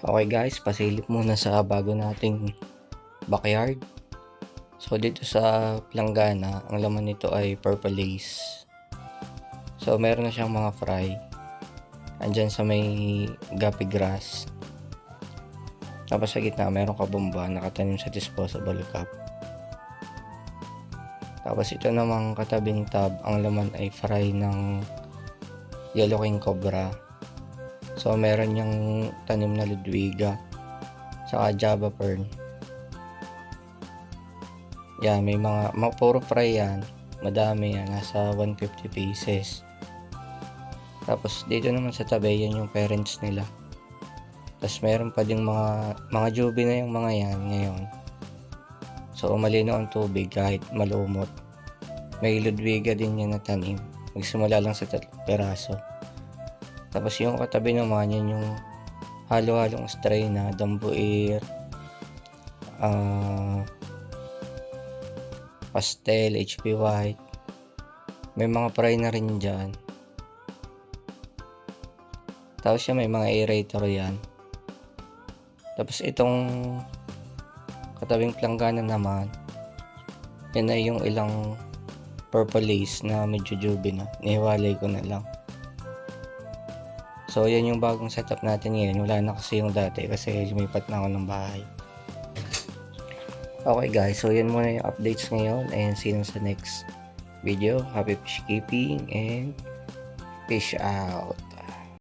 Okay guys, pasilip muna sa bago nating backyard. So dito sa planggana, ang laman nito ay purple lace. So meron na siyang mga fry. Andyan sa may guppy grass. Tapos sa gitna meron kabumba nakatanim sa disposable cup. Tapos ito namang katabing tub, ang laman ay fry ng yellow king cobra. So meron niyang tanim na ludwiga saka java fern. Yan, may mga puro fry yan. Madami yan, nasa 150 pieces. Tapos dito naman sa tabi, yan yung parents nila. Tapos meron pa ding mga jubi na yung mga yan ngayon. So malinaw ang tubig kahit malumot. May ludwiga din yan na tanim. Magsimula lang sa 3 peraso. Tapos yung katabi naman, yan yung halo-halong stray na dambuir, pastel, HP white. May mga fry na rin dyan. Tapos yan, may mga aerator yan. Tapos itong katabing planggana naman, yan ay yung ilang purple lace na medyo jubi na. Nihiwalay ko na lang. So yan yung bagong setup natin ngayon. Wala na kasi yung dati kasi lumipat na ako ng bahay. Okay guys, so yan muna yung updates ngayon and see you sa next video. Happy fish keeping and fish out.